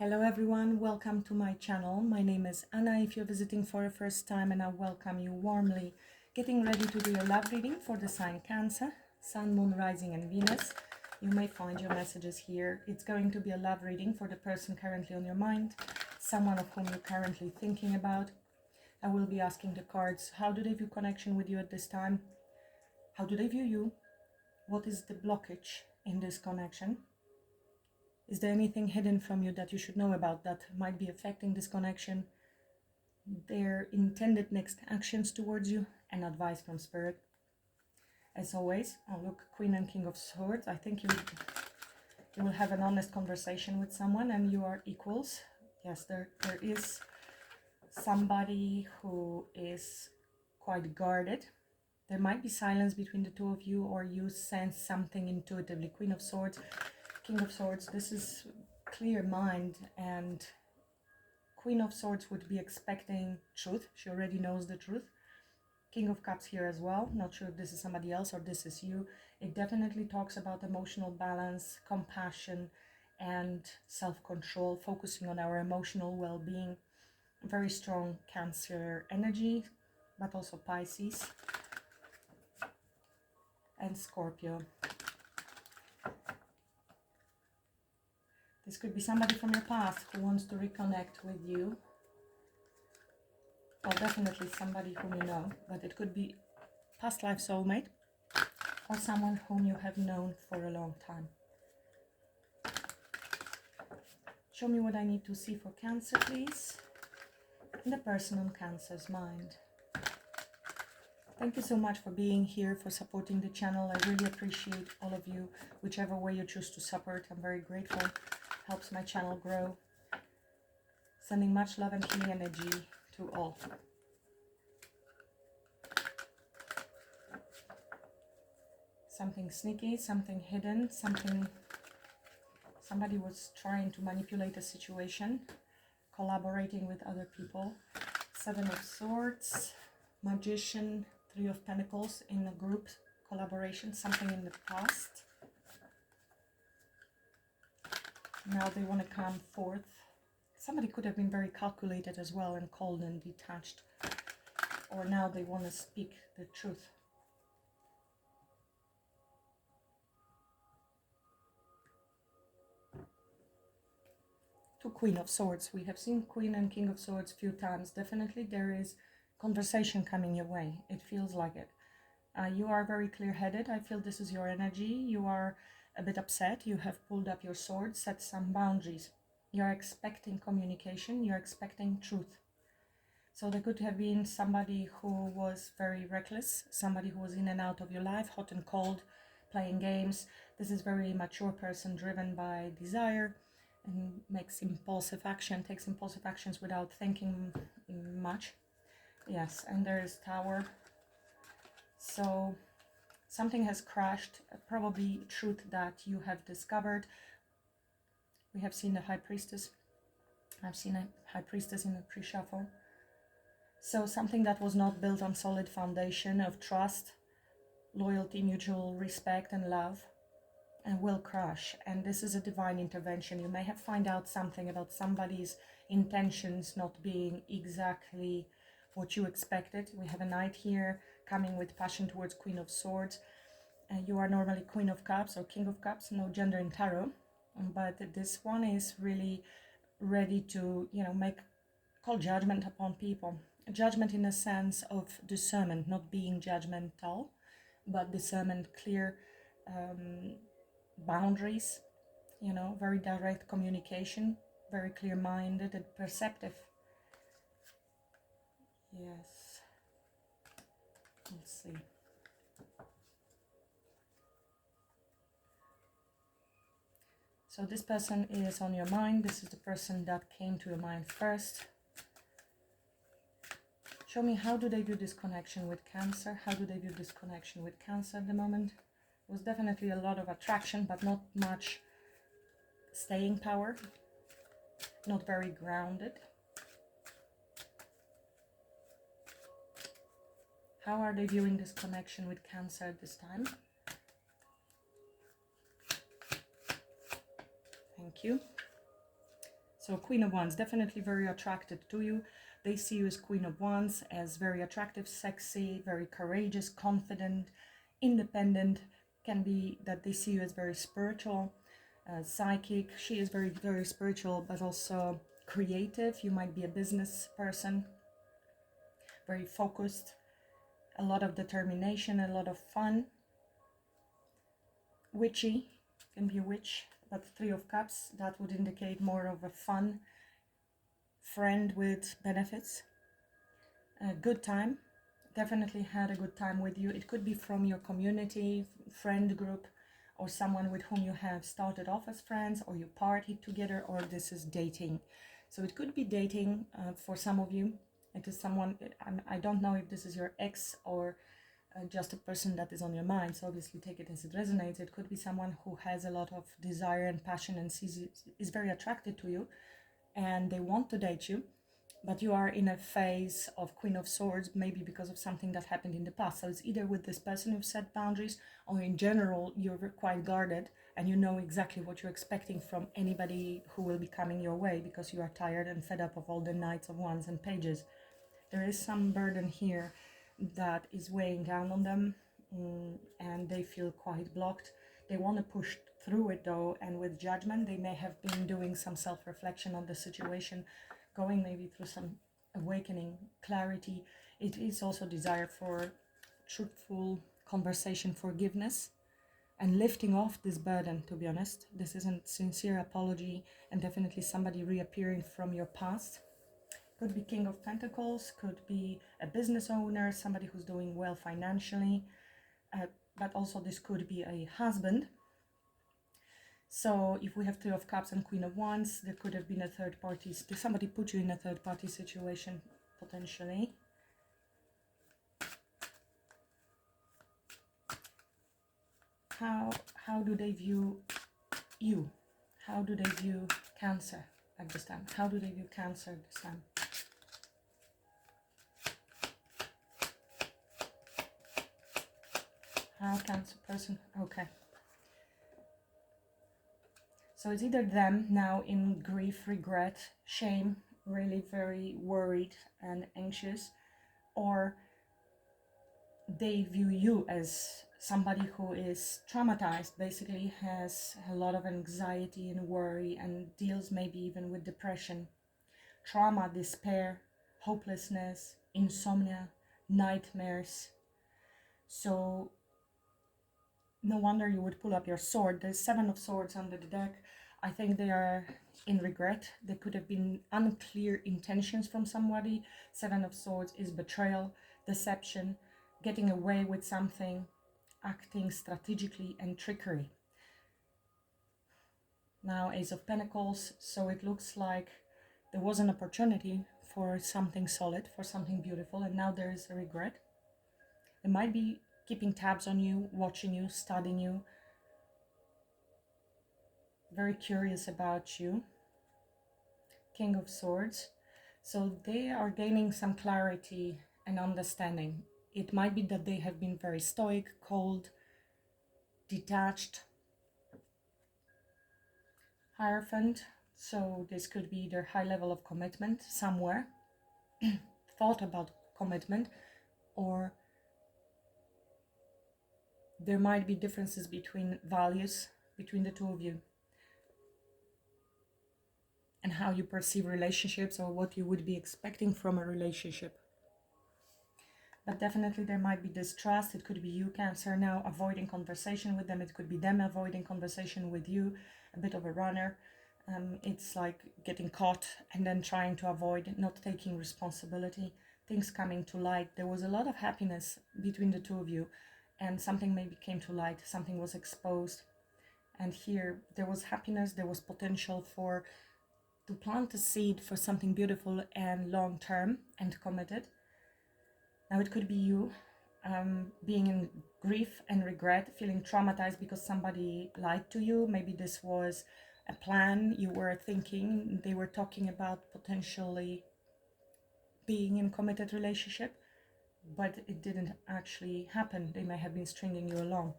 Hello everyone, welcome to my channel. My name is Anna if you're visiting for the first time, and I welcome you warmly. Getting ready to do your love reading for the sign Cancer, Sun, Moon, Rising and Venus. You may find your messages here. It's going to be a love reading for the person currently on your mind, someone of whom you're currently thinking about. I will be asking the cards, how do they view connection with you at this time? How do they view you? What is the blockage in this connection? Is there anything hidden from you that you should know about that might be affecting this connection? Their intended next actions towards you and advice from Spirit. As always, look, Queen and King of Swords. I think you will have an honest conversation with someone and you are equals. Yes, there is somebody who is quite guarded. There might be silence between the two of you, or you sense something intuitively. Queen of Swords, King of Swords, this is clear mind, and Queen of Swords would be expecting truth. She already knows the truth. King of Cups here as well. Not sure if this is somebody else or this is you. It definitely talks about emotional balance, compassion, and self-control, focusing on our emotional well-being. Very strong Cancer energy, but also Pisces and Scorpio. This could be somebody from your past who wants to reconnect with you. Well, definitely somebody whom you know, but it could be past life soulmate or someone whom you have known for a long time. Show me what I need to see for Cancer, please. And the person on Cancer's mind. Thank you so much for being here, for supporting the channel. I really appreciate all of you, whichever way you choose to support. I'm very grateful. Helps my channel grow. Sending much love and healing energy to all. Something sneaky, something hidden, somebody was trying to manipulate a situation, collaborating with other people. Seven of Swords, Magician, Three of Pentacles in a group collaboration, something in the past. Now they want to come forth. Somebody could have been very calculated as well and cold and detached. Or now they want to speak the truth. To Queen of Swords. We have seen Queen and King of Swords a few times. Definitely there is conversation coming your way. It feels like it. You are very clear-headed. I feel this is your energy. You are a bit upset. You have pulled up your sword, set some boundaries. You're expecting communication. You're expecting truth. So there could have been somebody who was very reckless, somebody who was in and out of your life, hot and cold, playing games. This is very mature person driven by desire and makes impulsive action, takes impulsive actions without thinking much. Yes, and there is Tower. So something has crashed, probably truth that you have discovered. We have seen the High Priestess. I've seen a High Priestess in the pre-shuffle. So something that was not built on solid foundation of trust, loyalty, mutual respect and love, and will crash. And this is a divine intervention. You may have found out something about somebody's intentions not being exactly what you expected. We have a Knight here coming with passion towards Queen of Swords. You are normally Queen of Cups or King of Cups, no gender in tarot, but this one is really ready to, call judgment upon people. Judgment in a sense of discernment, not being judgmental, but discernment, clear boundaries, very direct communication, very clear-minded and perceptive. Yes. Let's see. So this person is on your mind. This is the person that came to your mind first. Show me, how do they view this connection with Cancer? How do they view this connection with Cancer at the moment? It was definitely a lot of attraction, but not much staying power. Not very grounded. How are they viewing this connection with Cancer at this time? Thank you. So Queen of Wands, definitely very attracted to you. They see you as Queen of Wands, as very attractive, sexy, very courageous, confident, independent. Can be that they see you as very spiritual, psychic. She is very, very spiritual, but also creative. You might be a business person, very focused, a lot of determination, a lot of fun. Witchy, can be a witch, but Three of Cups, that would indicate more of a fun friend with benefits. A good time, definitely had a good time with you. It could be from your community, friend group, or someone with whom you have started off as friends, or you partied together, or this is dating. So it could be dating for some of you. It is someone, I don't know if this is your ex or just a person that is on your mind, so obviously take it as it resonates. It could be someone who has a lot of desire and passion and is very attracted to you, and they want to date you, but you are in a phase of Queen of Swords, maybe because of something that happened in the past. So it's either with this person you've set boundaries, or in general you're quite guarded and you know exactly what you're expecting from anybody who will be coming your way, because you are tired and fed up of all the Knights of Wands and Pages. There is some burden here that is weighing down on them, and they feel quite blocked. They want to push through it though, and with judgment they may have been doing some self-reflection on the situation, going maybe through some awakening, clarity. It is also desire for truthful conversation, forgiveness, and lifting off this burden. To be honest, this isn't sincere apology, and definitely somebody reappearing from your past. Could be King of Pentacles, could be a business owner, somebody who's doing well financially, but also this could be a husband. So if we have Three of Cups and Queen of Wands, there could have been a third party. Somebody put you in a third party situation, potentially. How do they view you? How do they view Cancer at this time? How do they view Cancer this time? How Cancer person, okay. So it's either them now in grief, regret, shame, really very worried and anxious, or they view you as somebody who is traumatized, basically has a lot of anxiety and worry, and deals maybe even with depression, trauma, despair, hopelessness, insomnia, nightmares. So no wonder you would pull up your sword. There's Seven of Swords under the deck. I think they are in regret. There could have been unclear intentions from somebody. Seven of Swords is betrayal, deception, getting away with something, acting strategically, and trickery. Now Ace of Pentacles, so it looks like there was an opportunity for something solid, for something beautiful, and now there is a regret. They might be keeping tabs on you, watching you, studying you, very curious about you. King of Swords. So they are gaining some clarity and understanding. It might be that they have been very stoic, cold, detached. Hierophant. So this could be their high level of commitment somewhere. Thought about commitment, or there might be differences between values between the two of you, and how you perceive relationships, or what you would be expecting from a relationship. But definitely there might be distrust. It could be you, Cancer, now avoiding conversation with them. It could be them avoiding conversation with you, a bit of a runner. It's like getting caught and then trying to avoid, not taking responsibility, things coming to light. There was a lot of happiness between the two of you, and something maybe came to light, something was exposed. And here there was happiness, there was potential to plant a seed for something beautiful and long-term and committed. Now it could be you being in grief and regret, feeling traumatized because somebody lied to you. Maybe this was a plan you were thinking. They were talking about potentially being in a committed relationship, but it didn't actually happen. They may have been stringing you along.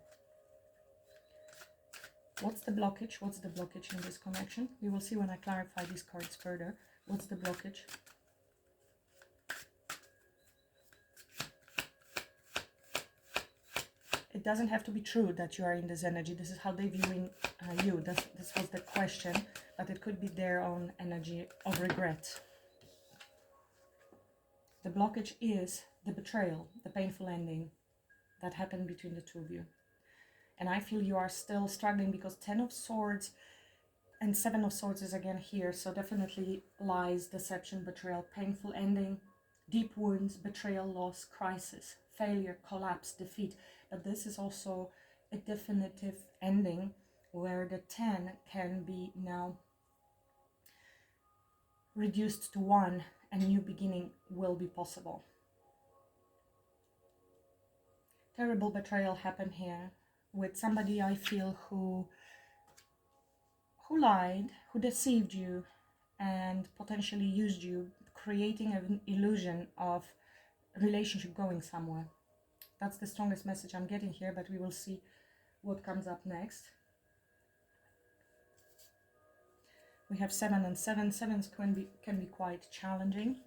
What's the blockage? What's the blockage in this connection? We will see when I clarify these cards further. What's the blockage? It doesn't have to be true that you are in this energy. This is how they're viewing you. This was the question, but it could be their own energy of regret. The blockage is the betrayal, the painful ending that happened between the two of you. And I feel you are still struggling because 10 of Swords and 7 of Swords is again here. So definitely lies, deception, betrayal, painful ending, deep wounds, betrayal, loss, crisis, failure, collapse, defeat. But this is also a definitive ending where the 10 can be now reduced to 1 and a new beginning will be possible. Terrible betrayal happened here with somebody I feel who lied, who deceived you and potentially used you, creating an illusion of relationship going somewhere. That's the strongest message I'm getting here, but we will see what comes up next. We have 7 and 7. 7s can be quite challenging.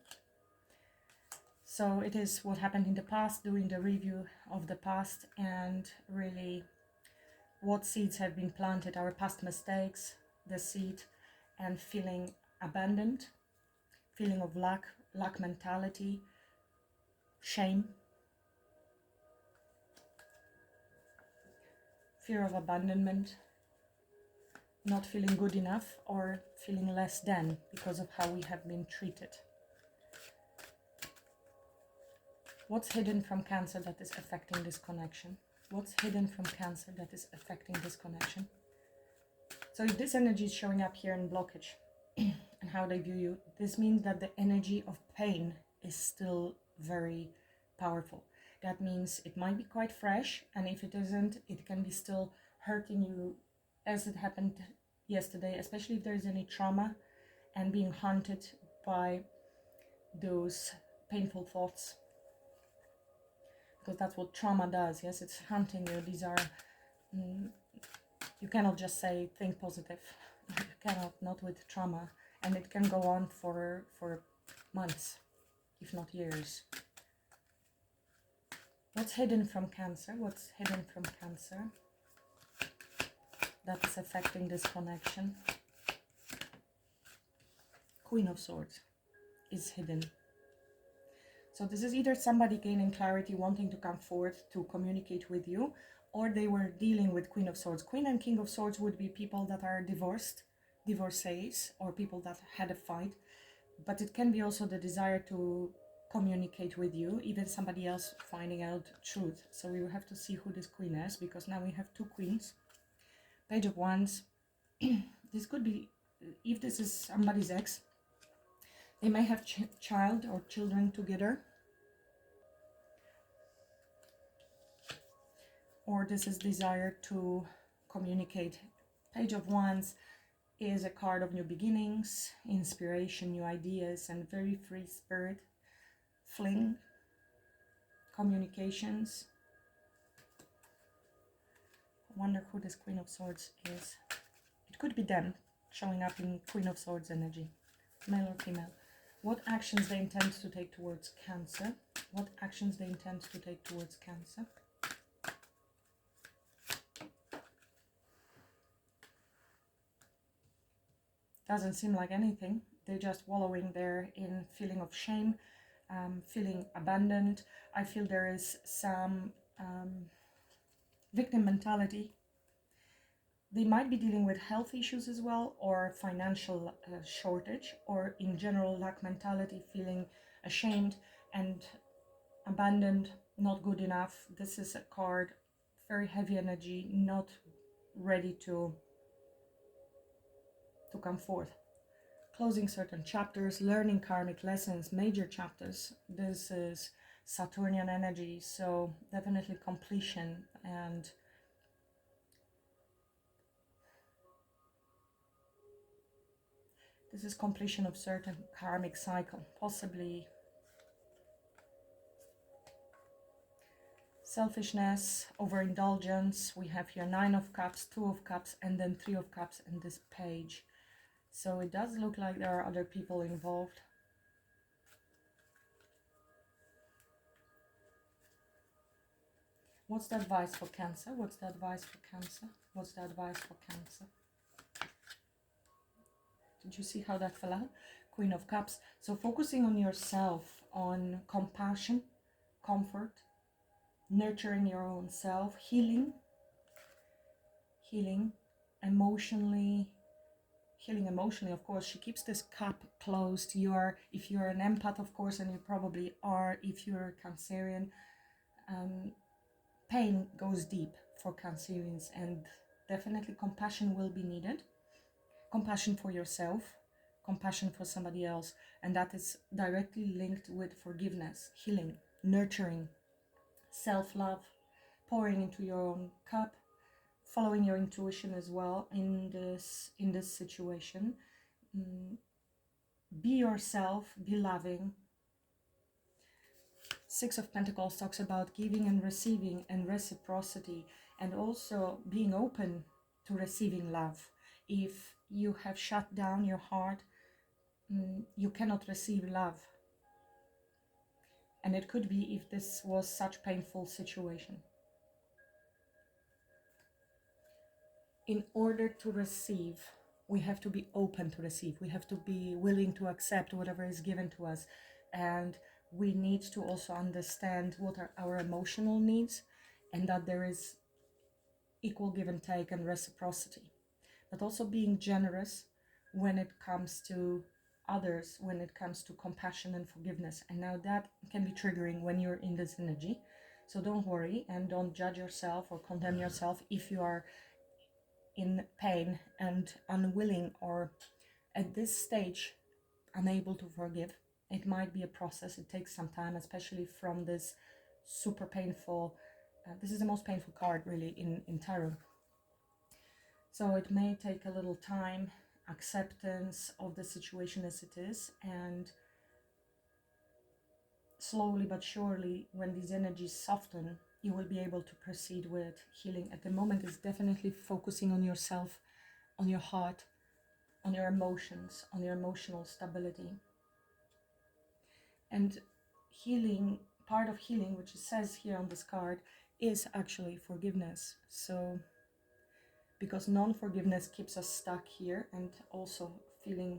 So it is what happened in the past, doing the review of the past and really what seeds have been planted, our past mistakes, the seed, and feeling abandoned, feeling of lack mentality, shame, fear of abandonment, not feeling good enough or feeling less than because of how we have been treated. What's hidden from Cancer that is affecting this connection? What's hidden from Cancer that is affecting this connection? So if this energy is showing up here in blockage and how they view you, this means that the energy of pain is still very powerful. That means it might be quite fresh, and if it isn't, it can be still hurting you as it happened yesterday, especially if there's any trauma and being haunted by those painful thoughts. Because that's what trauma does, yes, it's haunting you. These are, you cannot just say, think positive. You cannot, not with trauma. And it can go on for months, if not years. What's hidden from Cancer? What's hidden from Cancer that is affecting this connection? Queen of Swords is hidden. So this is either somebody gaining clarity, wanting to come forward to communicate with you, or they were dealing with Queen of Swords. Queen and King of Swords would be people that are divorced, divorcees, or people that had a fight. But it can be also the desire to communicate with you, even somebody else finding out truth. So we will have to see who this queen is, because now we have 2 queens. Page of Wands. This could be, if this is somebody's ex, they may have child or children together. Or this is desire to communicate. Page of Wands is a card of new beginnings, inspiration, new ideas, and very free spirit. Fling, communications. I wonder who this Queen of Swords is. It could be them, showing up in Queen of Swords energy, male or female. What actions they intend to take towards Cancer? What actions they intend to take towards Cancer? Doesn't seem like anything. They're just wallowing there in feeling of shame, feeling abandoned. I feel there is some victim mentality. They might be dealing with health issues as well, or financial shortage, or in general lack mentality, feeling ashamed and abandoned, not good enough. This is a card, very heavy energy, not ready to come forth. Closing certain chapters, learning karmic lessons, major chapters. This is Saturnian energy, so definitely completion, and this is completion of certain karmic cycle, possibly selfishness, overindulgence. We have here 9 of Cups, 2 of Cups, and then 3 of Cups in this page. So it does look like there are other people involved. What's the advice for Cancer? What's the advice for Cancer? What's the advice for Cancer? Did you see how that fell out? Queen of Cups. So focusing on yourself, on compassion, comfort, nurturing your own self, healing emotionally, of course. She keeps this cup closed. If you're an empath, of course, and you probably are, if you're Cancerian, pain goes deep for Cancerians, and definitely compassion will be needed. Compassion for yourself, compassion for somebody else, and that is directly linked with forgiveness, healing, nurturing, self-love, pouring into your own cup, following your intuition as well in this situation. Be yourself, be loving. 6 of Pentacles talks about giving and receiving and reciprocity, and also being open to receiving love. If you have shut down your heart, you cannot receive love. And it could be if this was such painful situation. In order to receive, we have to be open to receive. We have to be willing to accept whatever is given to us. And we need to also understand what are our emotional needs, and that there is equal give and take and reciprocity. But also being generous when it comes to others, when it comes to compassion and forgiveness. And now that can be triggering when you're in this energy. So don't worry and don't judge yourself or condemn yourself if you are in pain and unwilling, or at this stage unable to forgive. It might be a process. It takes some time, especially from this super painful, this is the most painful card really in tarot. So it may take a little time, acceptance of the situation as it is, and slowly but surely, when these energies soften, you will be able to proceed with healing. At the moment, it's definitely focusing on yourself, on your heart, on your emotions, on your emotional stability. And healing, part of healing, which it says here on this card, is actually forgiveness. So, because non-forgiveness keeps us stuck here, and also feeling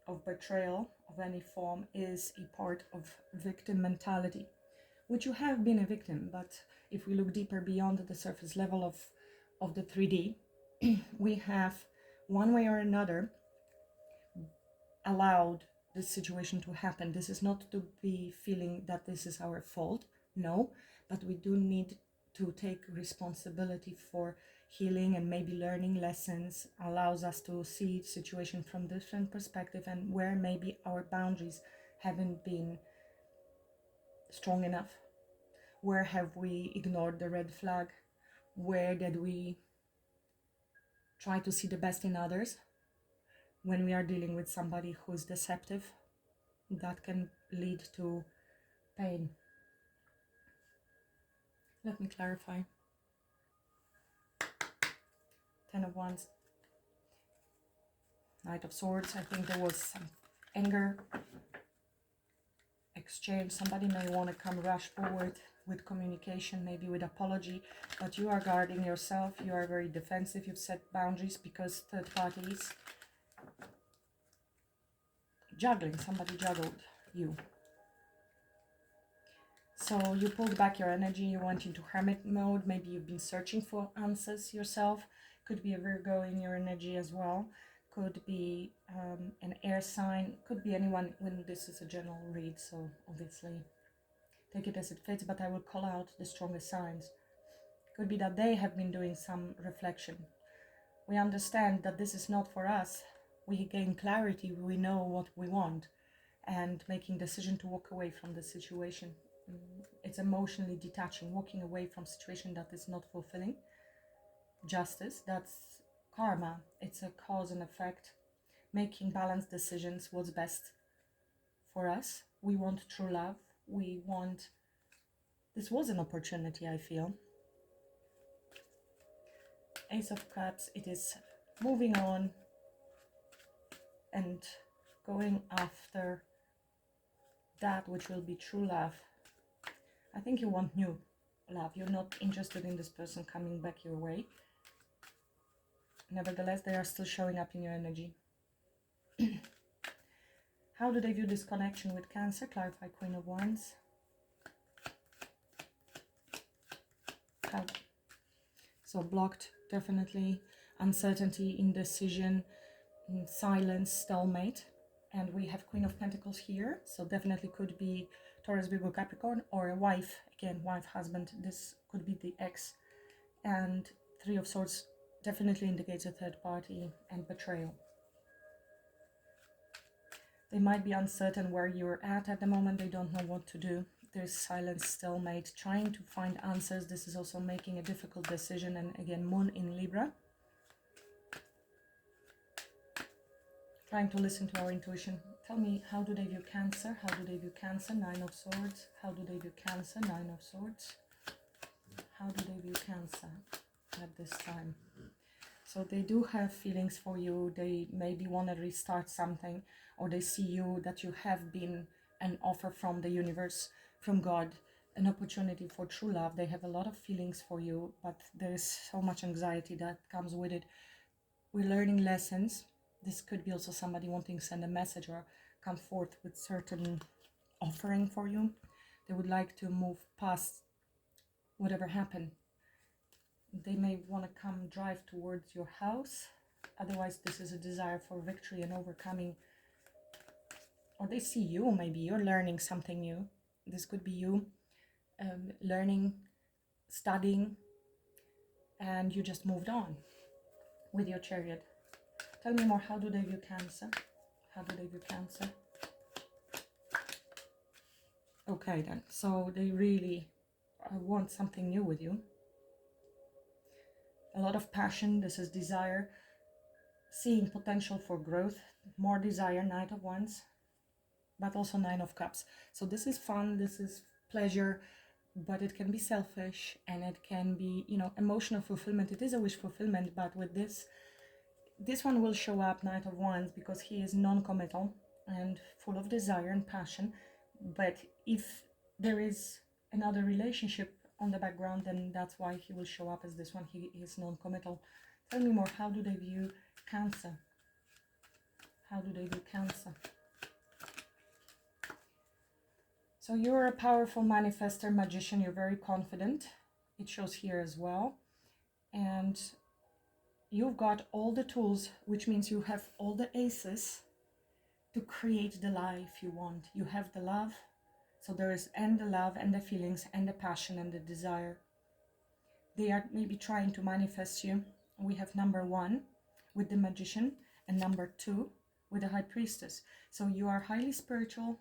of betrayal of any form is a part of victim mentality, which you have been a victim. But if we look deeper beyond the surface level of the 3D, we have one way or another allowed this situation to happen. This is not to be feeling that this is our fault, no, but we do need to take responsibility for healing, and maybe learning lessons allows us to see the situation from different perspective, and where maybe our boundaries haven't been strong enough. Where have we ignored the red flag? Where did we try to see the best in others when we are dealing with somebody who's deceptive? That can lead to pain. Let me clarify. 10 of Wands, Knight of Swords. I think there was some anger exchange. Somebody may want to come rush forward with communication, maybe with apology, but you are guarding yourself. You are very defensive. You've set boundaries because third parties juggling. Somebody juggled you. So you pulled back your energy. You went into hermit mode. Maybe you've been searching for answers yourself. Could be a Virgo in your energy as well. Could be an air sign. Could be anyone when this is a general read. So obviously take it as it fits, but I will call out the strongest signs. Could be that they have been doing some reflection. We understand that this is not for us. We gain clarity. We know what we want, and making decision to walk away from the situation. It's emotionally detaching, walking away from situation that is not fulfilling. Justice, that's karma. It's a cause and effect. Making balanced decisions, what's best for us. We want true love. We want This was an opportunity, I feel. Ace of Cups, it is moving on and going after that which will be true love. I think you want new love. You're not interested in this person coming back your way. Nevertheless, they are still showing up in your energy. How do they view this connection with Cancer? Clarify, Queen of Wands. How? So blocked, definitely. Uncertainty, indecision, silence, stalemate. And we have Queen of Pentacles here. So definitely could be Taurus, Virgo, Capricorn, or a wife. Again, wife, husband. This could be the ex. And Three of Swords definitely indicates a third party and betrayal. They might be uncertain where you're at the moment. They don't know what to do. There's silence, stalemate, trying to find answers. This is also making a difficult decision. And again, Moon in Libra. Trying to listen to our intuition. Tell me, how do they view Cancer? How do they view Cancer? Nine of Swords. How do they view Cancer? Nine of Swords. How do they view Cancer at this time? So they do have feelings for you. They maybe want to restart something, or they see you that you have been an offer from the universe, from God, an opportunity for true love. They have a lot of feelings for you, but there is so much anxiety that comes with it. We're learning lessons. This could be also somebody wanting to send a message or come forth with certain offering for you. They would like to move past whatever happened. They may want to come drive towards your house. Otherwise, this is a desire for victory and overcoming. Or they see you, maybe you're learning something new. This could be you learning, studying, and you just moved on with your Chariot. Tell me more, how do they view Cancer? How do they view Cancer? Okay then, so they really want something new with you. A lot of passion, this is desire, seeing potential for growth, more desire, Knight of Wands, but also Nine of Cups. So this is fun, this is pleasure, but it can be selfish and it can be, you know, emotional fulfillment. It is a wish fulfillment, but with this one will show up, Knight of Wands, because he is non-committal and full of desire and passion. But if there is another relationship on the background, then that's why he will show up as this one. He is non-committal. Tell me more, how do they view Cancer? How do they view Cancer? So you're a powerful manifester, magician. You're very confident. It shows here as well. And you've got all the tools, which means you have all the aces to create the life you want. You have the love. So there is and the love and the feelings and the passion and the desire. They are maybe trying to manifest you. We have number 1 with the magician and number 2 with the high priestess. So you are highly spiritual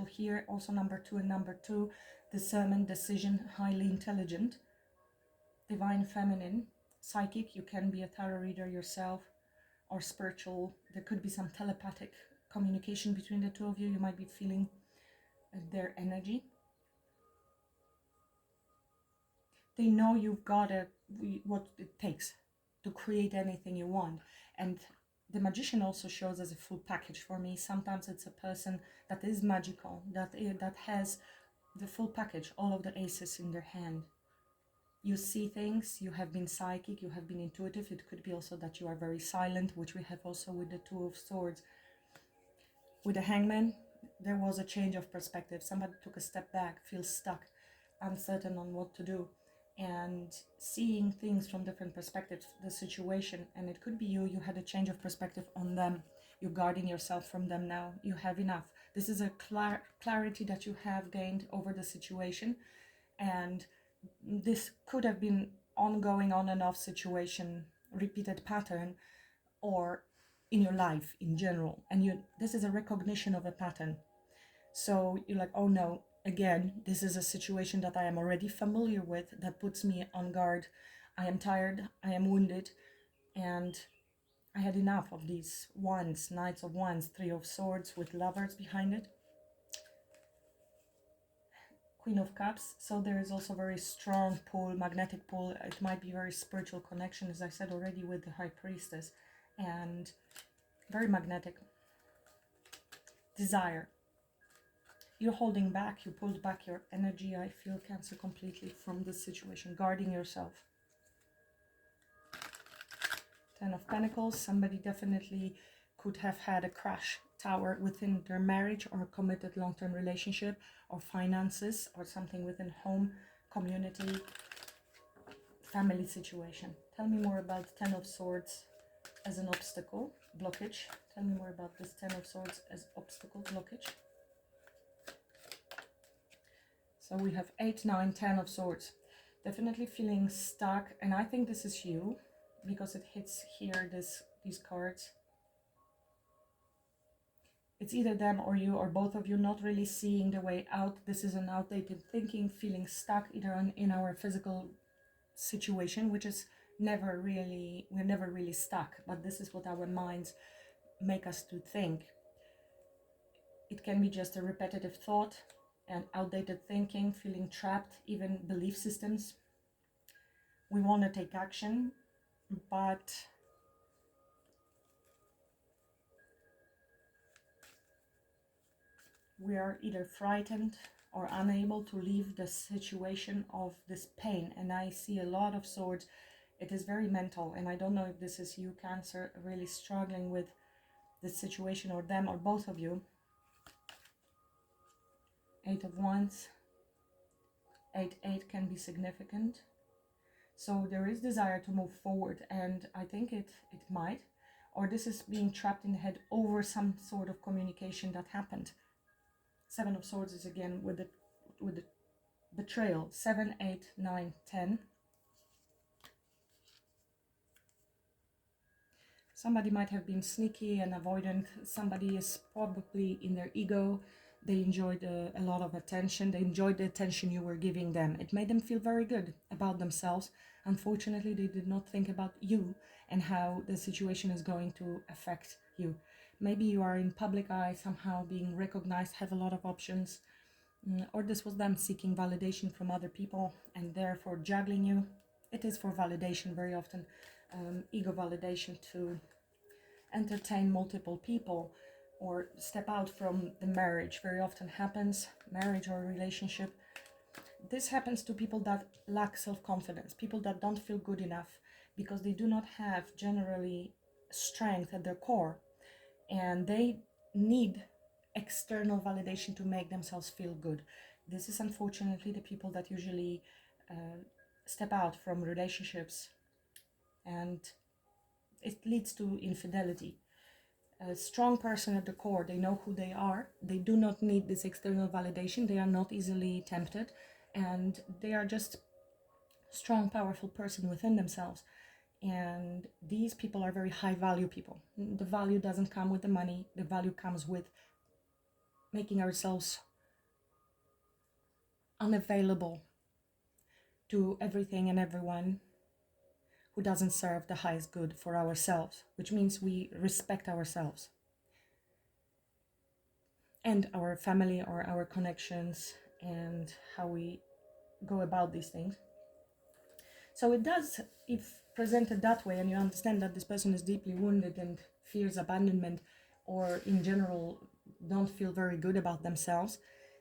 here. Also number 2 and number 2, discernment, decision, highly intelligent, divine feminine, psychic. You can be a tarot reader yourself, or spiritual. There could be some telepathic communication between the two of you. You might be feeling their energy. They know you've got what it takes to create anything you want. And the magician also shows as a full package for me. Sometimes it's a person that is magical, that has the full package, all of the aces in their hand. You see things, you have been psychic, you have been intuitive. It could be also that you are very silent, which we have also with the Two of Swords. With the Hangman, there was a change of perspective. Somebody took a step back, feels stuck, uncertain on what to do, and seeing things from different perspectives, the situation. And it could be you had a change of perspective on them. You're guarding yourself from them now. You have enough. This is a clarity that you have gained over the situation. And this could have been ongoing on and off situation, repeated pattern, or in your life in general. And this is a recognition of a pattern. So you're like, oh no, again, this is a situation that I am already familiar with, that puts me on guard. I am tired, I am wounded, and I had enough of these wands, Knights of Wands, Three of Swords with lovers behind it. Queen of Cups, so there is also very strong pull, magnetic pull. It might be very spiritual connection, as I said already, with the High Priestess, and very magnetic desire. You're holding back, you pulled back your energy, I feel, Cancer, completely from this situation, guarding yourself. Ten of Pentacles, somebody definitely could have had a crash tower within their marriage or a committed long-term relationship, or finances, or something within home, community, family situation. Tell me more about Ten of Swords as an obstacle, blockage. Tell me more about this Ten of Swords as obstacle, blockage. So we have 8, 9, 10 of Swords. Definitely feeling stuck, and I think this is you, because it hits here, these cards. It's either them or you, or both of you, not really seeing the way out. This is an outdated thinking, feeling stuck either in our physical situation, which is never really, we're never really stuck, but this is what our minds make us to think. It can be just a repetitive thought and outdated thinking, feeling trapped, even belief systems. We want to take action, but we are either frightened or unable to leave the situation of this pain. And I see a lot of Swords. It is very mental, and I don't know if this is you, Cancer, really struggling with this situation, or them, or both of you. 8 of Wands. 8, 8 can be significant. So there is desire to move forward, and I think it might, or this is being trapped in the head over some sort of communication that happened. 7 of Swords is again with the betrayal. 7, 8, 9, 10. Somebody might have been sneaky and avoidant. Somebody is probably in their ego. They enjoyed a lot of attention. They enjoyed the attention you were giving them. It made them feel very good about themselves. Unfortunately, they did not think about you and how the situation is going to affect you. Maybe you are in public eye, somehow being recognized, have a lot of options. Or this was them seeking validation from other people and therefore juggling you. It is for validation very often. Ego validation, to entertain multiple people or step out from the marriage. Very often happens, marriage or relationship. This happens to people that lack self-confidence, people that don't feel good enough because they do not have generally strength at their core, and they need external validation to make themselves feel good. This is unfortunately the people that usually step out from relationships, and it leads to infidelity. A strong person at the core, they know who they are, they do not need this external validation, they are not easily tempted, and they are just strong, powerful person within themselves. And these people are very high value people. The value doesn't come with the money, the value comes with making ourselves unavailable to everything and everyone who doesn't serve the highest good for ourselves, which means we respect ourselves and our family or our connections and how we go about these things. So it does, if presented that way, and you understand that this person is deeply wounded and fears abandonment, or in general don't feel very good about themselves,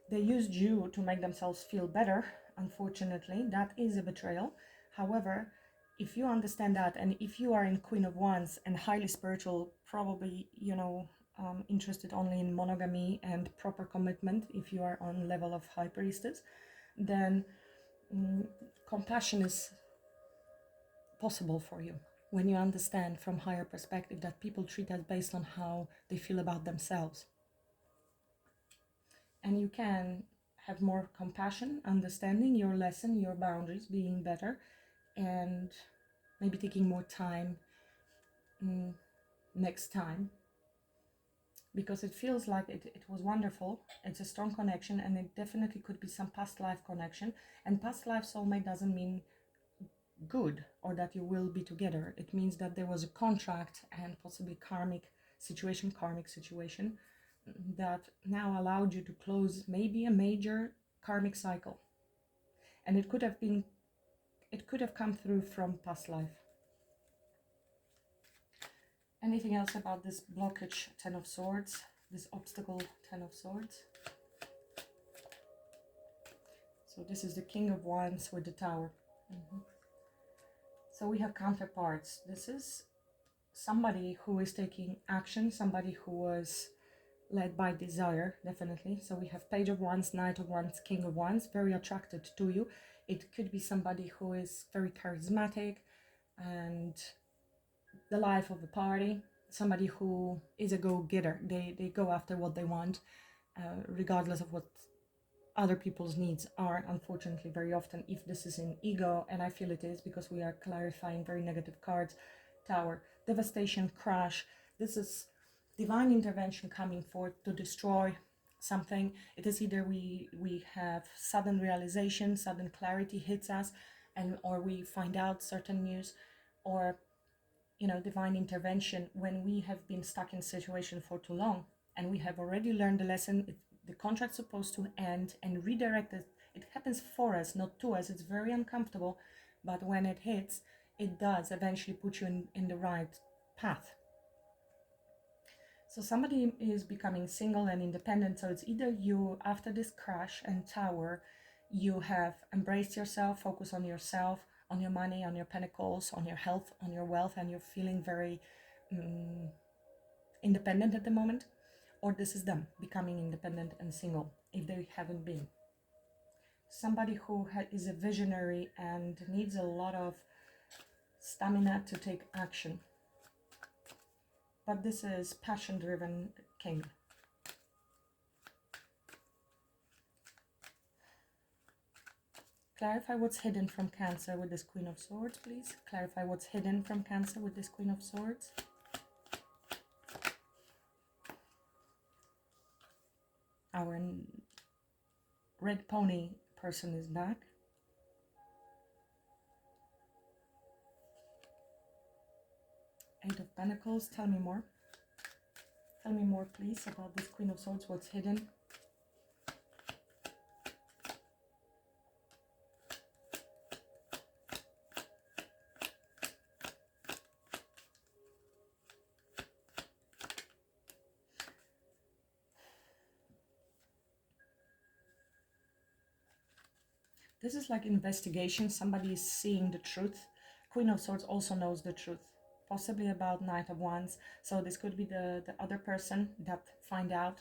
they used you to make themselves feel better. Unfortunately, that is a betrayal. However, if you understand that, and if you are in Queen of Wands and highly spiritual, probably, interested only in monogamy and proper commitment, if you are on level of High Priestess, then compassion is possible for you when you understand from higher perspective that people treat us based on how they feel about themselves. And you can have more compassion, understanding your lesson, your boundaries, being better, and maybe taking more time next time, because it feels like it was wonderful. It's a strong connection, and it definitely could be some past life connection. And past life soulmate doesn't mean good or that you will be together. It means that there was a contract and possibly karmic situation that now allowed you to close maybe a major karmic cycle. And it could have come through from past life. Anything else about this blockage, Ten of Swords, this obstacle, Ten of Swords? So this is the King of Wands with the Tower. So we have counterparts. This is somebody who is taking action, somebody who was led by desire, definitely. So we have Page of Wands, Knight of Wands, King of Wands, very attracted to you. It could be somebody who is very charismatic and the life of the party, somebody who is a go-getter. They go after what they want, regardless of what other people's needs are, unfortunately, very often, if this is in ego, and I feel it is because we are clarifying very negative cards. Tower, devastation, crash. This is divine intervention coming forth to destroy something. It is either we have sudden realization, sudden clarity hits us, and or we find out certain news, or divine intervention when we have been stuck in a situation for too long and we have already learned the lesson. The contract's supposed to end and redirect it. It happens for us, not to us. It's very uncomfortable, but when it hits, it does eventually put you in the right path. So somebody is becoming single and independent. So it's either you, after this crash and tower, you have embraced yourself, focus on yourself, on your money, on your pentacles, on your health, on your wealth, and you're feeling very independent at the moment. Or this is them becoming independent and single, if they haven't been. Somebody who is a visionary and needs a lot of stamina to take action. But this is passion-driven king. Clarify what's hidden from Cancer with this Queen of Swords, please. Clarify what's hidden from Cancer with this Queen of Swords. Our red pony person is back. Eight of Pentacles, tell me more. Tell me more, please, about this Queen of Swords, what's hidden. This is like investigation. Somebody is seeing the truth. Queen of Swords also knows the truth, possibly about Knight of Wands. So this could be the other person that find out.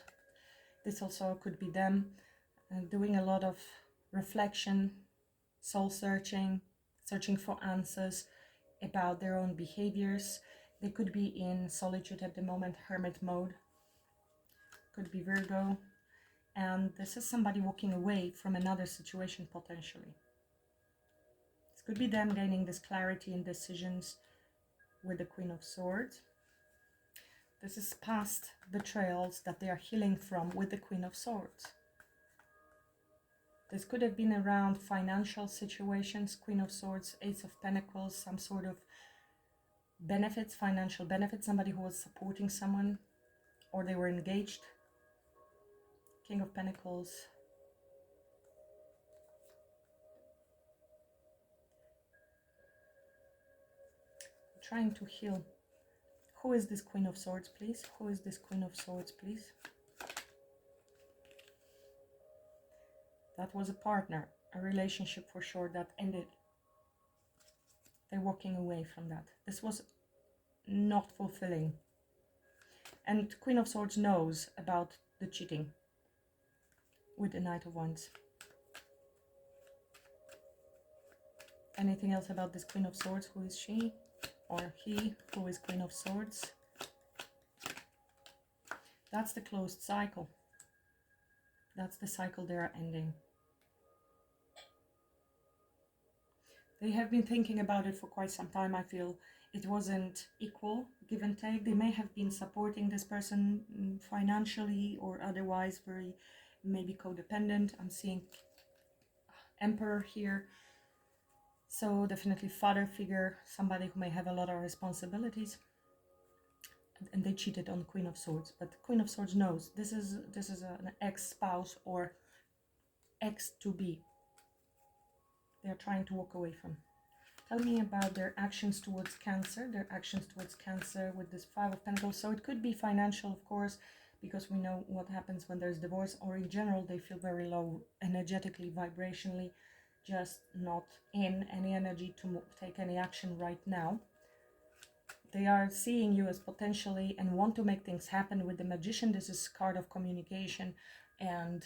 This also could be them doing a lot of reflection, soul searching, searching for answers about their own behaviors. They could be in solitude at the moment, hermit mode. Could be Virgo. And this is somebody walking away from another situation potentially. This could be them gaining this clarity and decisions with the Queen of Swords. This is past betrayals that they are healing from with the Queen of Swords. This could have been around financial situations, Queen of Swords, Ace of Pentacles, some sort of benefits, financial benefits, somebody who was supporting someone or they were engaged. King of Pentacles. Trying to heal. Who is this Queen of Swords, please? Who is this Queen of Swords, please? That was a partner, a relationship for sure that ended. They're walking away from that. This was not fulfilling. And Queen of Swords knows about the cheating with the Knight of Wands. Anything else about this Queen of Swords? Who is she or he? Who is Queen of Swords? That's the closed cycle. That's the cycle they are ending. They have been thinking about it for quite some time. I feel it wasn't equal, give and take. They may have been supporting this person financially or otherwise, very maybe codependent. I'm seeing Emperor here. So definitely father figure, somebody who may have a lot of responsibilities. And they cheated on Queen of Swords. But Queen of Swords knows this is an ex-spouse or ex to be. They're trying to walk away from. Tell me about their actions towards Cancer. Their actions towards Cancer with this Five of Pentacles. So it could be financial, of course, because we know what happens when there's divorce, or in general they feel very low energetically, vibrationally, just not in any energy to take any action right now. They are seeing you as potentially and want to make things happen. With the Magician, this is card of communication and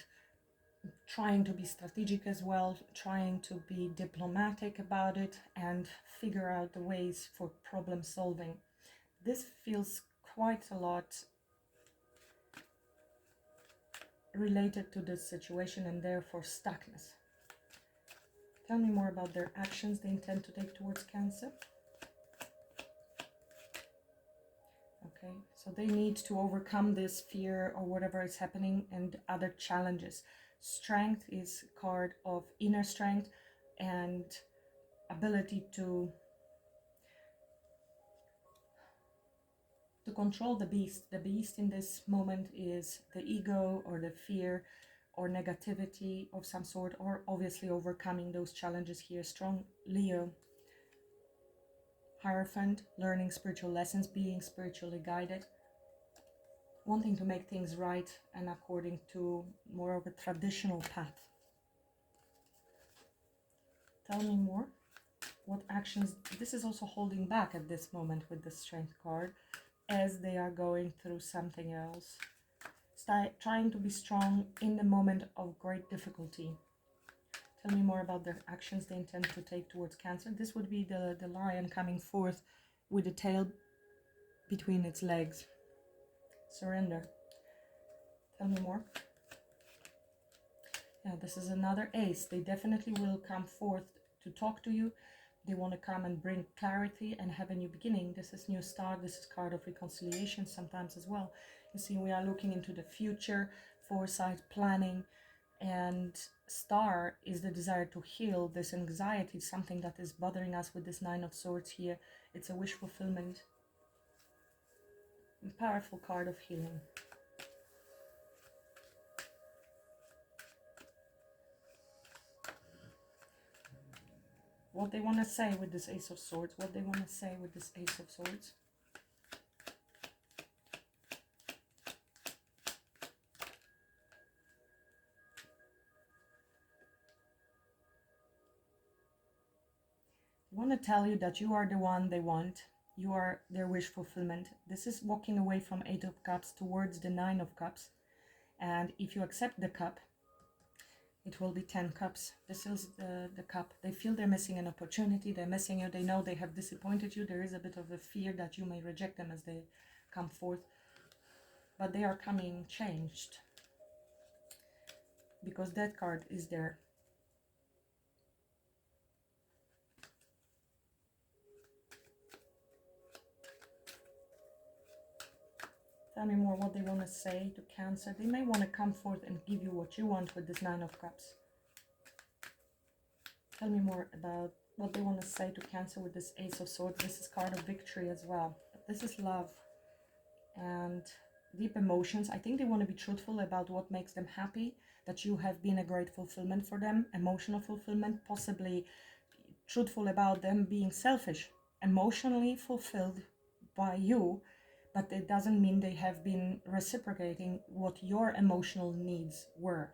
trying to be strategic as well, trying to be diplomatic about it and figure out the ways for problem solving. This feels quite a lot related to this situation and therefore stuckness. Tell me more about their actions they intend to take towards Cancer. Okay, so they need to overcome this fear or whatever is happening and other challenges. Strength is a card of inner strength and ability to control the beast. The beast in this moment is the ego or the fear or negativity of some sort, or obviously overcoming those challenges here. Strong Leo. Hierophant, learning spiritual lessons, being spiritually guided, wanting to make things right and according to more of a traditional path. Tell me more. What actions? This is also holding back at this moment with the Strength card, as they are going through something else. Trying to be strong in the moment of great difficulty. Tell me more about their actions they intend to take towards Cancer. This would be the lion coming forth with the tail between its legs. Surrender. Tell me more. Yeah, this is another ace. They definitely will come forth to talk to you. They want to come and bring clarity and have a new beginning. This is new start. This is card of reconciliation sometimes as well. You see, we are looking into the future, foresight, planning, and Star is the desire to heal this anxiety, something that is bothering us with this Nine of Swords here. It's a wish fulfillment. A powerful card of healing. What they want to say with this Ace of Swords. What they want to say with this Ace of Swords. I want to tell you that you are the one they want. You are their wish fulfillment. This is walking away from Eight of Cups towards the Nine of Cups. And if you accept the cup, it will be 10 cups. This is the cup. They feel they're missing an opportunity. They're missing you. They know they have disappointed you. There is a bit of a fear that you may reject them as they come forth. But they are coming changed. Because that card is there. Tell me more what they want to say to Cancer. They may want to come forth and give you what you want with this Nine of Cups. Tell me more about what they want to say to Cancer with this Ace of Swords. This is card of victory as well. This is love and deep emotions. I think they want to be truthful about what makes them happy, that you have been a great fulfillment for them, emotional fulfillment, possibly truthful about them being selfish, emotionally fulfilled by you, but it doesn't mean they have been reciprocating what your emotional needs were.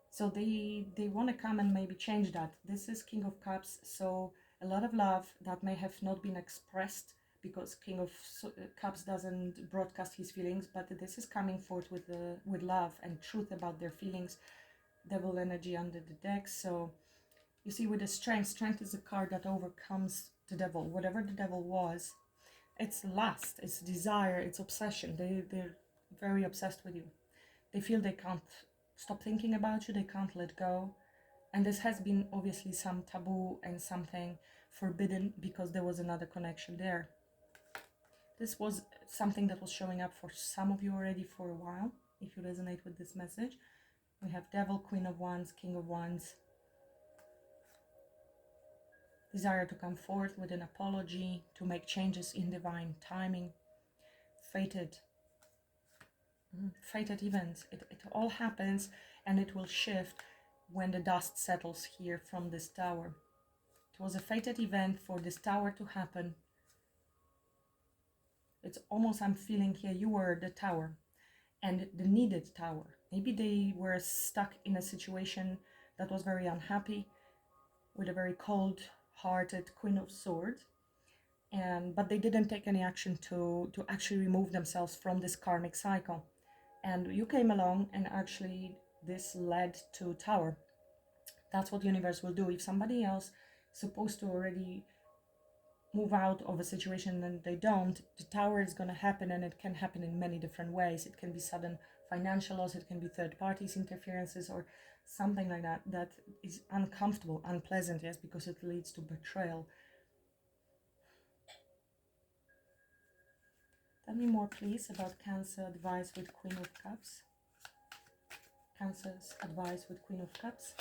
So they want to come and maybe change that. This is King of Cups, so a lot of love that may have not been expressed because King of Cups doesn't broadcast his feelings, but this is coming forth with love and truth about their feelings. Devil energy under the deck. So you see, with the strength is a card that overcomes the devil. Whatever the devil was, it's lust, it's desire, it's obsession. They're very obsessed with you. They feel they can't stop thinking about you, they can't let go. And this has been obviously some taboo and something forbidden because there was another connection there. This was something that was showing up for some of you already for a while, if you resonate with this message. We have Devil, Queen of Wands, King of Wands. Desire to come forth with an apology, to make changes in divine timing. Fated events. It all happens and it will shift when the dust settles here from this tower. It was a fated event for this tower to happen. It's almost, I'm feeling here, you were the tower and the needed tower. Maybe they were stuck in a situation that was very unhappy with a very cold-hearted Queen of Swords, but they didn't take any action to actually remove themselves from this karmic cycle. And you came along and actually this led to tower. That's what the universe will do. If somebody else is supposed to already move out of a situation and they don't, the tower is going to happen, and it can happen in many different ways. It can be sudden financial loss, it can be third parties interferences, or something like that that is uncomfortable, unpleasant, yes, because it leads to betrayal. Tell me more, please, about Cancer advice with Queen of Cups. Cancer's advice with Queen of Cups.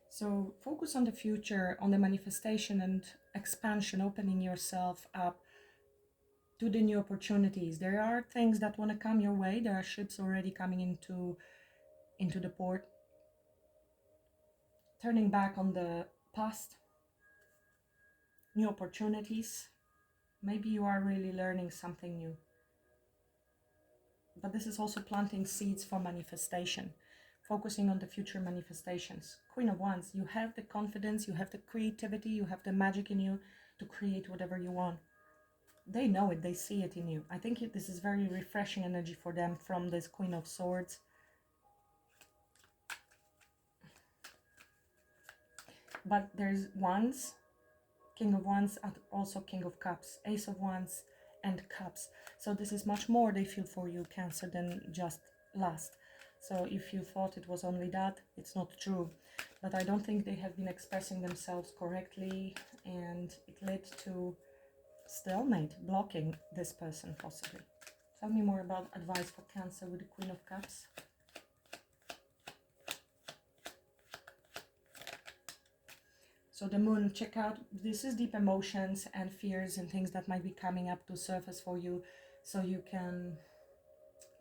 So focus on the future, on the manifestation and expansion, opening yourself up to the new opportunities. There are things that want to come your way. There are ships already coming into the port. Turning back on the past, new opportunities. Maybe you are really learning something new. But this is also planting seeds for manifestation. Focusing on the future manifestations. Queen of Wands, you have the confidence, you have the creativity, you have the magic in you to create whatever you want. They know it, they see it in you. I think this is very refreshing energy for them from this Queen of Swords. But there's Wands, King of Wands, and also King of Cups, Ace of Wands and Cups. So this is much more they feel for you, Cancer, than just lust. So if you thought it was only that, it's not true. But I don't think they have been expressing themselves correctly, and it led to stalemate, blocking this person possibly. Tell me more about advice for Cancer with the Queen of Cups. So the Moon, check out, this is deep emotions and fears and things that might be coming up to surface for you, so you can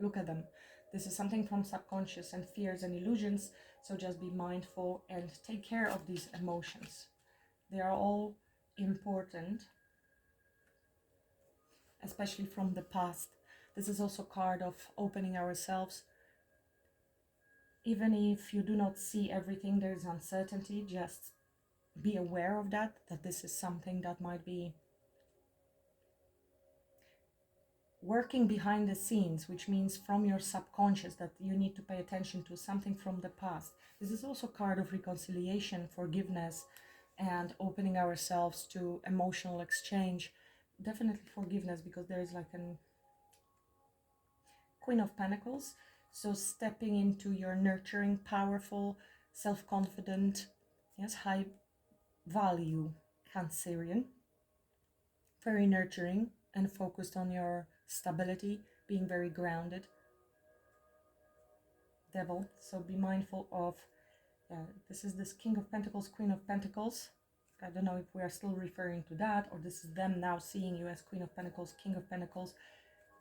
look at them. This is something from subconscious and fears and illusions, so just be mindful and take care of these emotions. They are all important, especially from the past. This is also a card of opening ourselves. Even if you do not see everything, there is uncertainty, just be aware of that this is something that might be working behind the scenes, which means from your subconscious, that you need to pay attention to something from the past. This is also a card of reconciliation, forgiveness, and opening ourselves to emotional exchange. Definitely forgiveness, because there is like a Queen of Pentacles. So stepping into your nurturing, powerful, self-confident, yes, high value Cancerian. Very nurturing and focused on your stability, being very grounded. Devil, so be mindful of, this is this King of Pentacles, Queen of Pentacles. I don't know if we are still referring to that, or this is them now seeing you as Queen of Pentacles, King of Pentacles.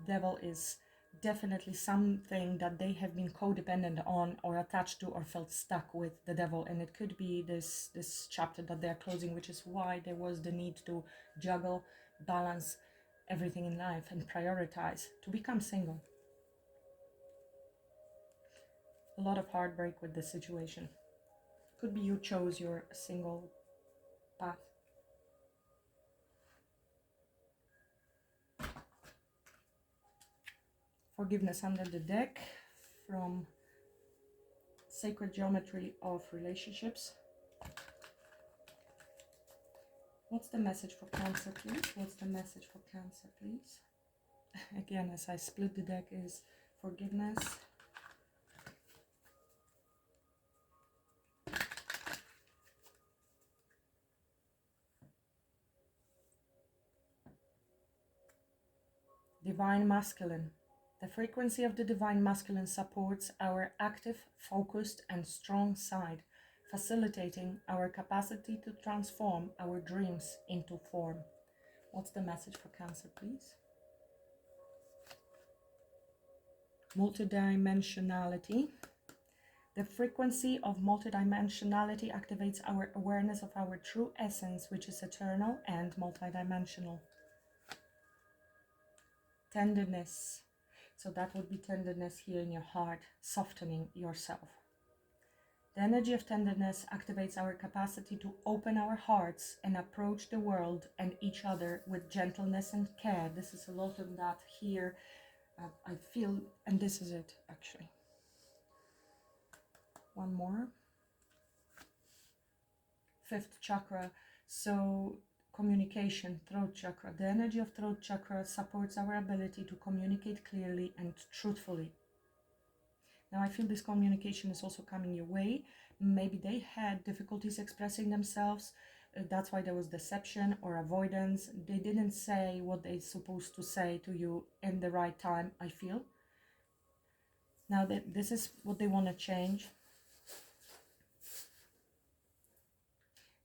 Devil is definitely something that they have been codependent on or attached to or felt stuck with the devil, and it could be this chapter that they're closing, which is why there was the need to juggle, balance everything in life and prioritize to become single. A lot of heartbreak with this situation. Could be you chose your single path. Forgiveness under the deck from Sacred Geometry of Relationships. What's the message for Cancer, please? What's the message for Cancer, please? Again, as I split the deck, is forgiveness. Divine Masculine. The frequency of the Divine Masculine supports our active, focused, and strong side, facilitating our capacity to transform our dreams into form. What's the message for Cancer, please? Multidimensionality. The frequency of multidimensionality activates our awareness of our true essence, which is eternal and multidimensional. Tenderness. So that would be tenderness here in your heart, softening yourself. The energy of tenderness activates our capacity to open our hearts and approach the world and each other with gentleness and care. This is a lot of that here. I feel, and this is it actually. One more. Fifth chakra. So communication, throat chakra. The energy of throat chakra supports our ability to communicate clearly and truthfully. Now I feel this communication is also coming your way. Maybe they had difficulties expressing themselves. That's why there was deception or avoidance. They didn't say what they're supposed to say to you in the right time, I feel. Now that this is what they want to change.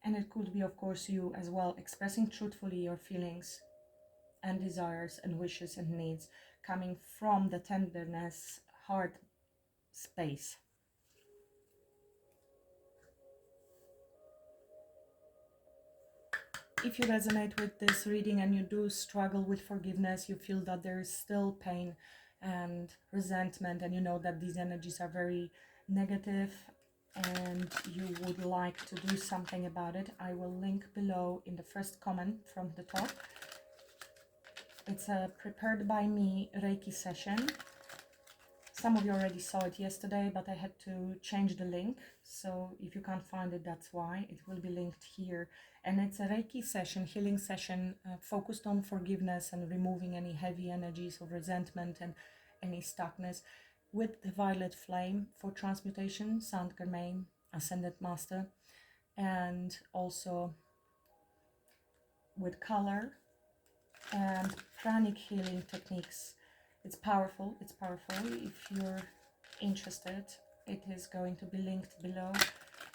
And it could be, of course, you as well, expressing truthfully your feelings and desires and wishes and needs, coming from the tenderness, heart space. If you resonate with this reading and you do struggle with forgiveness, you feel that there is still pain and resentment, and you know that these energies are very negative and you would like to do something about it, I will link below in the first comment from the top. It's a prepared by me Reiki session. Some of you already saw it yesterday, but I had to change the link. So if you can't find it, that's why. It will be linked here. And it's a Reiki session, healing session, focused on forgiveness and removing any heavy energies of resentment and any stuckness, with the violet flame for transmutation, Saint Germain, Ascended Master, and also with color and pranic healing techniques. It's powerful, it's powerful. If you're interested, it is going to be linked below.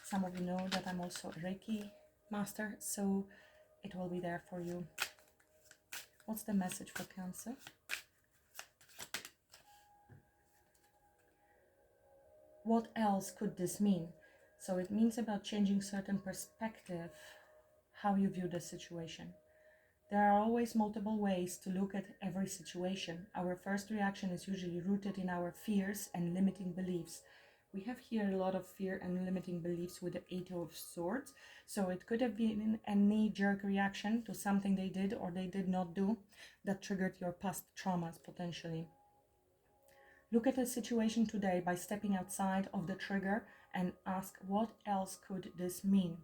Some of you know that I'm also a Reiki Master, so it will be there for you. What's the message for Cancer? What else could this mean? So it means about changing certain perspective, how you view the situation. There are always multiple ways to look at every situation. Our first reaction is usually rooted in our fears and limiting beliefs. We have here a lot of fear and limiting beliefs with the Eight of Swords. So it could have been a knee-jerk reaction to something they did or they did not do that triggered your past traumas potentially. Look at the situation today by stepping outside of the trigger and ask, what else could this mean?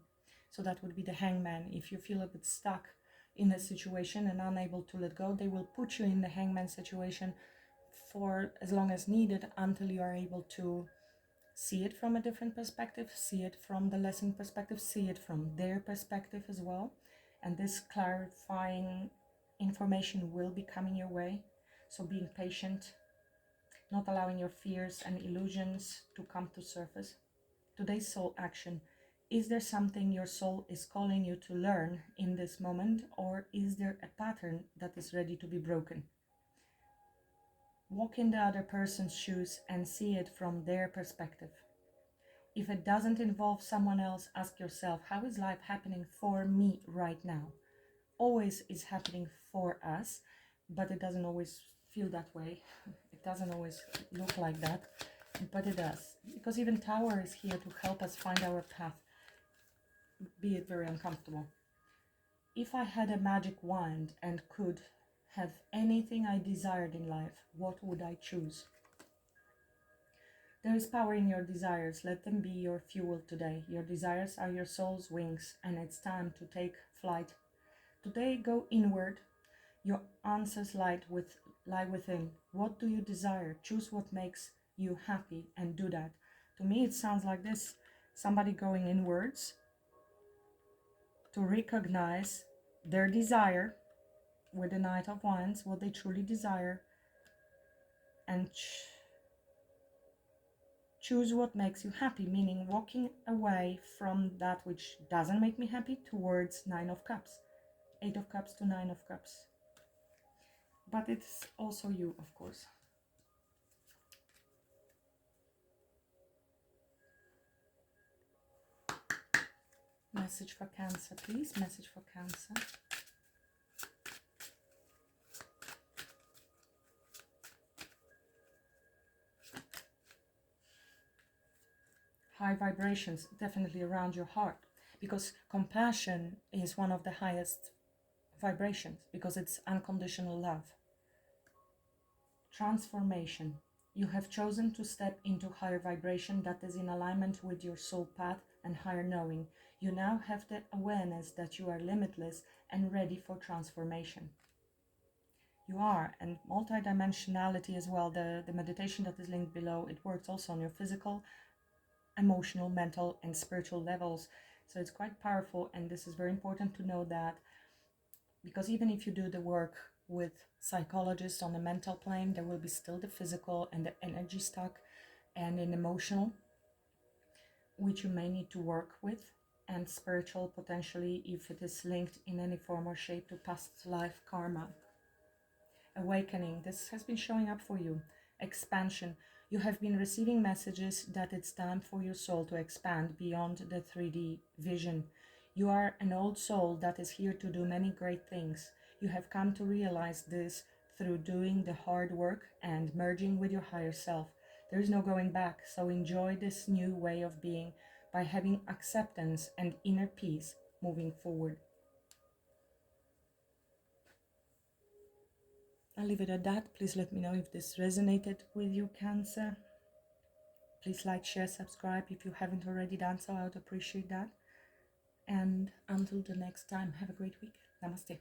So that would be the Hangman. If you feel a bit stuck in a situation and unable to let go, they will put you in the Hangman situation for as long as needed until you are able to see it from a different perspective, see it from the lesson perspective, see it from their perspective as well. And this clarifying information will be coming your way. So being patient, not allowing your fears and illusions to come to surface. Today's soul action. Is there something your soul is calling you to learn in this moment, or is there a pattern that is ready to be broken? Walk in the other person's shoes and see it from their perspective. If it doesn't involve someone else, ask yourself, how is life happening for me right now? Always is happening for us, but it doesn't always feel that way. It doesn't always look like that, but it does. Because even Tower is here to help us find our path, be it very uncomfortable. If I had a magic wand and could have anything I desired in life, what would I choose? There is power in your desires. Let them be your fuel today. Your desires are your soul's wings, and it's time to take flight. Today, go inward. Your answers lie within. What do you desire? Choose what makes you happy and do that. To me, it sounds like this. Somebody going inwards to recognize their desire with the Knight of Wands, what they truly desire, and choose what makes you happy, meaning walking away from that which doesn't make me happy towards Nine of Cups. Eight of Cups to Nine of Cups. But it's also you, of course. Message for Cancer, please. Message for Cancer. High vibrations, definitely around your heart, because compassion is one of the highest vibrations, because it's unconditional love. Transformation. You have chosen to step into higher vibration that is in alignment with your soul path and higher knowing. You now have the awareness that you are limitless and ready for transformation. You are, and multidimensionality as well. The meditation that is linked below, it works also on your physical, emotional, mental, and spiritual levels. So it's quite powerful, and this is very important to know that, because even if you do the work with psychologists on the mental plane, there will be still the physical and the energy stuck and an emotional, which you may need to work with, and spiritual potentially if it is linked in any form or shape to past life karma. Awakening, this has been showing up for you. Expansion, you have been receiving messages that it's time for your soul to expand beyond the 3D vision. You are an old soul that is here to do many great things. You have come to realize this through doing the hard work and merging with your higher self. There is no going back, so enjoy this new way of being by having acceptance and inner peace moving forward. I'll leave it at that. Please let me know if this resonated with you, Cancer. Please like, share, subscribe if you haven't already done so. I would appreciate that. And until the next time, have a great week. Namaste.